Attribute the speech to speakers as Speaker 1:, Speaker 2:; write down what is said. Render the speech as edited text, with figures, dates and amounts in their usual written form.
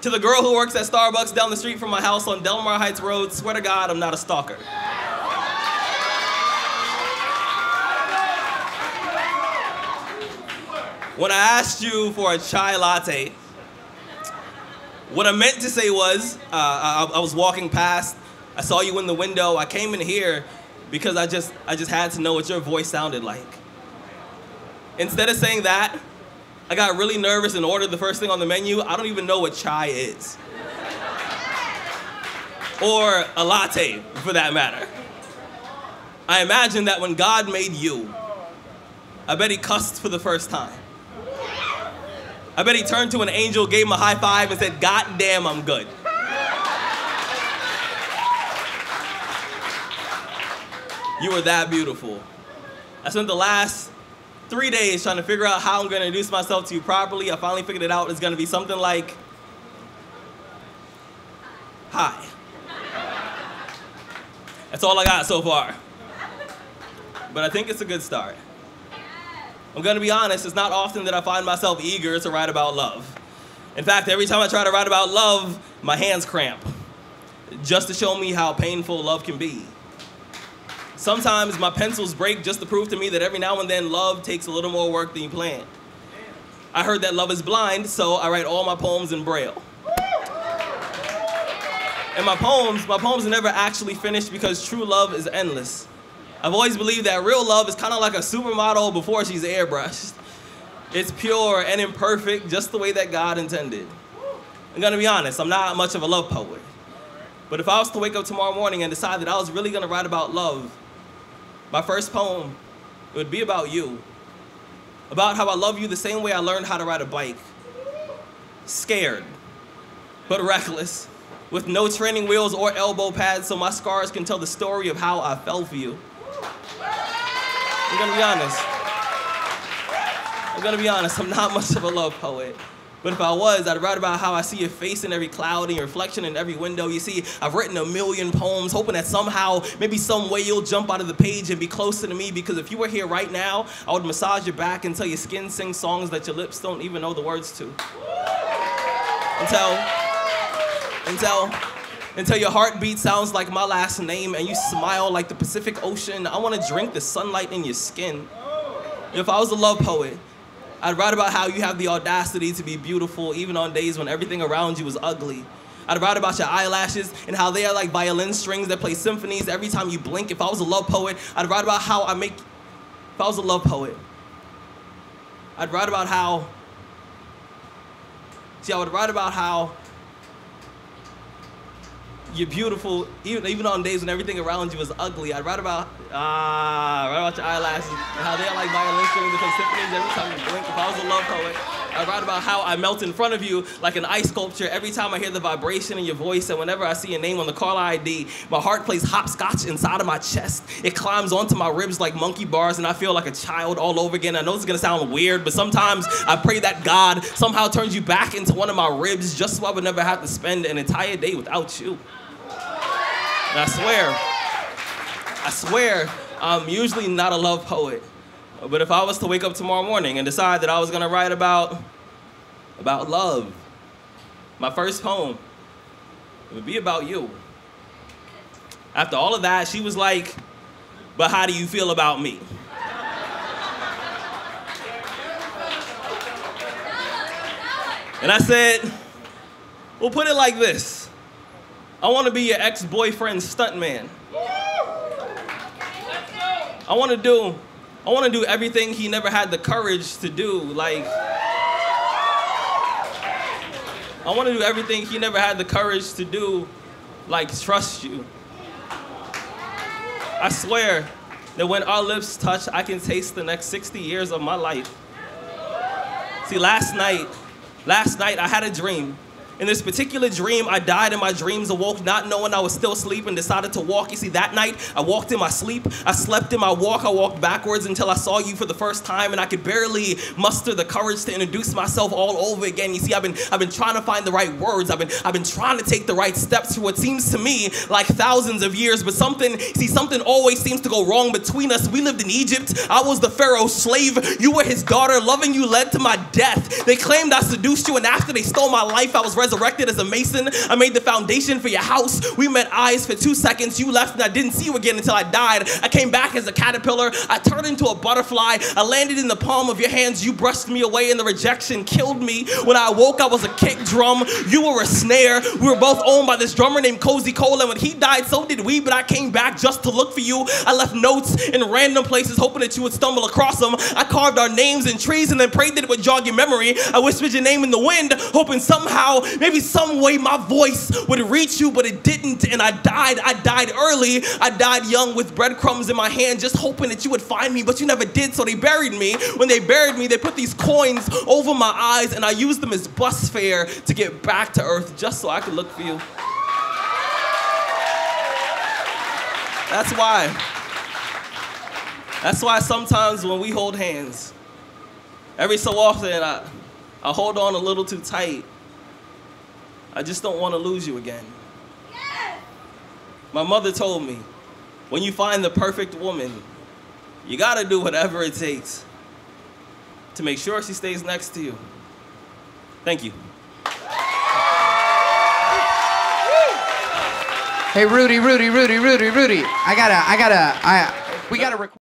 Speaker 1: To the girl who works at Starbucks down the street from my house on Delmar Heights Road, swear to God, I'm not a stalker. When I asked you for a chai latte, what I meant to say was, I was walking past, I saw you in the window, I came in here because I just had to know what your voice sounded like. Instead of saying that, I got really nervous and ordered the first thing on the menu. I don't even know what chai is. Or a latte, for that matter. I imagine that when God made you, I bet he cussed for the first time. I bet he turned to an angel, gave him a high five, and said, "God damn, I'm good." You were that beautiful. I spent the last 3 days trying to figure out how I'm going to introduce myself to you properly. I finally figured it out. It's going to be something like, "Hi." That's all I got so far. But I think it's a good start. I'm going to be honest, it's not often that I find myself eager to write about love. In fact, every time I try to write about love, my hands cramp, just to show me how painful love can be. Sometimes my pencils break just to prove to me that every now and then love takes a little more work than you planned. I heard that love is blind, so I write all my poems in Braille. And my poems are never actually finished because true love is endless. I've always believed that real love is kind of like a supermodel before she's airbrushed. It's pure and imperfect, just the way that God intended. I'm gonna be honest, I'm not much of a love poet. But if I was to wake up tomorrow morning and decide that I was really gonna write about love, my first poem, it would be about you. About how I love you the same way I learned how to ride a bike. Scared, but reckless, with no training wheels or elbow pads so my scars can tell the story of how I fell for you. I'm gonna be honest, I'm not much of a love poet. But if I was, I'd write about how I see your face in every cloud and your reflection in every window. You see, I've written a million poems, hoping that somehow, maybe some way you'll jump out of the page and be closer to me, because if you were here right now, I would massage your back until your skin sings songs that your lips don't even know the words to. Until your heartbeat sounds like my last name and you smile like the Pacific Ocean. I want to drink the sunlight in your skin. If I was a love poet, I'd write about how you have the audacity to be beautiful even on days when everything around you is ugly. I'd write about your eyelashes and how they are like violin strings that play symphonies every time you blink. If I was a love poet, I'd write about how I'd write about how you're beautiful, even on days when everything around you is ugly. I'd write about your eyelashes and how they're like violin strings that play symphonies every time you blink. If I was a love poet, I'd write about how I melt in front of you like an ice sculpture every time I hear the vibration in your voice, and whenever I see your name on the caller ID, my heart plays hopscotch inside of my chest. It climbs onto my ribs like monkey bars, and I feel like a child all over again. I know this is gonna sound weird, but sometimes I pray that God somehow turns you back into one of my ribs just so I would never have to spend an entire day without you. And I swear, I'm usually not a love poet. But if I was to wake up tomorrow morning and decide that I was gonna write about love, my first poem, it would be about you. After all of that, she was like, "But how do you feel about me?" And I said, "Well, put it like this. I want to be your ex-boyfriend's stuntman. I want to do everything he never had the courage to do. Like, I want to do everything he never had the courage to do, like trust you. I swear that when our lips touch, I can taste the next 60 years of my life." See, last night I had a dream. In this particular dream, I died in my dreams, awoke not knowing I was still asleep, and decided to walk. You see, that night, I walked in my sleep, I slept in my walk, I walked backwards until I saw you for the first time, and I could barely muster the courage to introduce myself all over again. You see, I've been trying to find the right words, I've been trying to take the right steps for what seems to me like thousands of years, but something always seems to go wrong between us. We lived in Egypt, I was the Pharaoh's slave, you were his daughter, loving you led to my death. They claimed I seduced you, and after they stole my life, I was resurrected resurrected as a mason. I made the foundation for your house. We met eyes for 2 seconds. You left and I didn't see you again until I died. I came back as a caterpillar. I turned into a butterfly. I landed in the palm of your hands. You brushed me away and the rejection killed me. When I awoke, I was a kick drum. You were a snare. We were both owned by this drummer named Cozy Cole, and when he died, so did we, but I came back just to look for you. I left notes in random places hoping that you would stumble across them. I carved our names in trees and then prayed that it would jog your memory. I whispered your name in the wind, hoping somehow, maybe some way my voice would reach you, but it didn't, and I died. I died early. I died young with breadcrumbs in my hand, just hoping that you would find me, but you never did, so they buried me. When they buried me, they put these coins over my eyes, and I used them as bus fare to get back to earth, just so I could look for you. That's why sometimes when we hold hands, every so often I hold on a little too tight. I just don't want to lose you again. Yes! My mother told me, when you find the perfect woman, you gotta do whatever it takes to make sure she stays next to you. Thank you.
Speaker 2: Hey, Rudy. We gotta record.